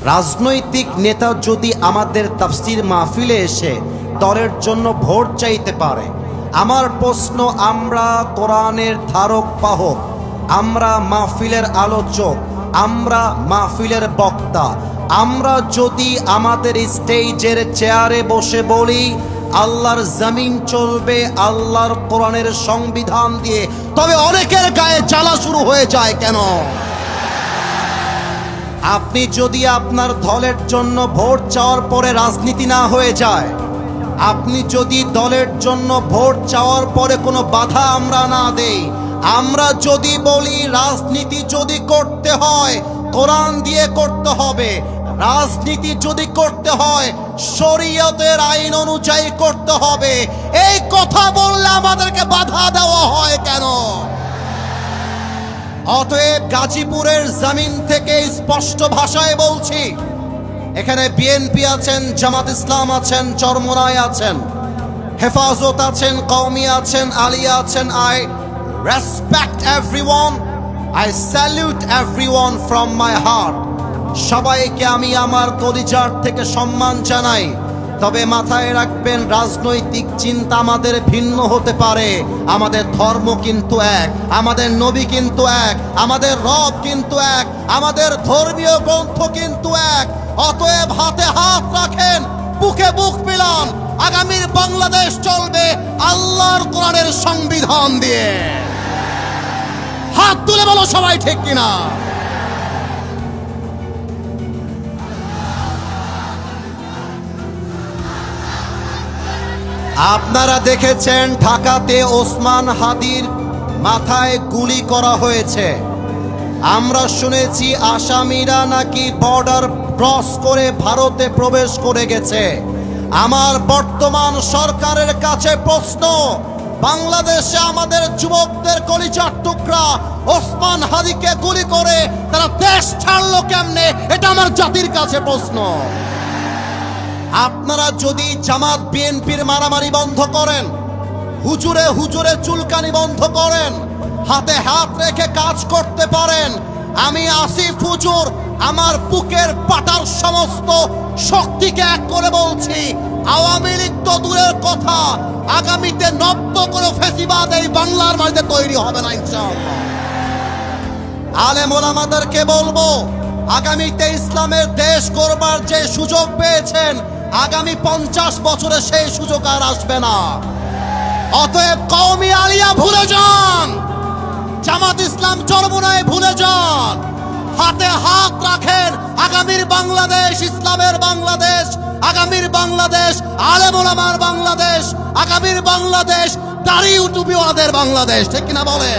রাজনৈতিক নেতা যদি আমাদের তাফসীর মাহফিলে এসে দলের জন্য ভোট চাইতে পারে, আমার প্রশ্ন, আমরা কোরআনের ধারক বাহক, আমরা মাহফিলের আলোচক, আমরা মাহফিলের বক্তা, আমরা যদি আমাদের স্টেজের চেয়ারে বসে বলি আল্লাহর জমিন চলবে আল্লাহর কোরআনের সংবিধান দিয়ে, তবে অনেকের গায়ে জ্বালা শুরু হয়ে যায় কেন? আপনি যদি আপনার দলের জন্য ভোট চাওয়ার পরে রাজনীতি না হয়ে যায়, আপনি যদি দলের জন্য ভোট চাওয়ার পরে কোনো বাধা আমরা না দেই, আমরা যদি বলি রাজনীতি যদি করতে হয় কোরআন দিয়ে করতে হবে, রাজনীতি যদি করতে হয় শরীয়তের আইন অনুযায়ী করতে হবে, এই কথা বললে আমাদেরকে বাধা দেওয়া হয় কেন? অতএব গাজীপুরের জমিন থেকে স্পষ্ট ভাষায় বলছি, এখানে বিএনপি আছেন, জামাত ইসলাম আছেন, চরমোনাই আছেন, হেফাজত আছেন, কওমি আছেন, আলিয়া আছেন। I respect everyone, I salute everyone from my heart. সবাইকে আমি আমার কলিজার থেকে সম্মান জানাই। তবে মাথায় রাখবেন, রাজনৈতিক চিন্তা আমাদের ভিন্ন হতে পারে, আমাদের ধর্ম কিন্তু এক, আমাদের নবী কিন্তু এক, আমাদের রব কিন্তু এক, আমাদের ধর্মীয় গ্রন্থ কিন্তু এক। অতএব হাতে হাত রাখেন, বুকে বুক মিলান, আগামীর বাংলাদেশ চলবে আল্লাহর কোরআনের সংবিধান দিয়ে। হাত তুলে বলো সবাই, ঠিক কিনা? আপনারা দেখেছেন ঢাকাতে ওসমান হাদির মাথায় গুলি করা হয়েছে। আমরা শুনেছি আসামিরা নাকি বর্ডার ক্রস করে ভারতে প্রবেশ করে গেছে। আমার বর্তমান সরকারের কাছে প্রশ্ন, বাংলাদেশে আমাদের যুবকদের কলিজার টুকরা ওসমান হাদিকে গুলি করে তারা দেশ ছাড়লো কেমনে? এটা আমার জাতির কাছে প্রশ্ন। আপনারা যদি জামাত বিএনপির মারামারি বন্ধ করেন, হুজুরে হুজুরে চুলকানি বন্ধ করেন, হাতে হাত রেখে কাজ করতে পারেন, আমি আসিফ হুজুর আমার বুকের পাটার সমস্ত শক্তিকে এক করে বলছি, আওয়ামী লীগ তো দূরের কথা, আগামীতে নব্য কোনো ফ্যাসিবাদ এই বাংলার মাটিতে তৈরি হবে না ইনশাআল্লাহ। আলেম ওলামাদেরকে বলবো, আগামীতে ইসলামের দেশ গড়বার যে সুযোগ পেয়েছেন, আগামী 50 বছরে সেই সুযোগ আর আসবে না। অতএব কওমি আলিয়া ভুলে যান, জামাত ইসলাম চরমোনাই ভুলে যান, হাতে হাত রাখেন। আগামীর বাংলাদেশ ইসলামের বাংলাদেশ, আগামীর বাংলাদেশ আলেম ওলামার বাংলাদেশ, আগামীর বাংলাদেশ দাড়ি টুপিওয়ালাদের বাংলাদেশ, ঠিক কিনা বলে?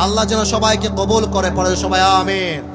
আল্লাহ যেন সবাইকে কবুল করে, পড়ে সবাই আমিন।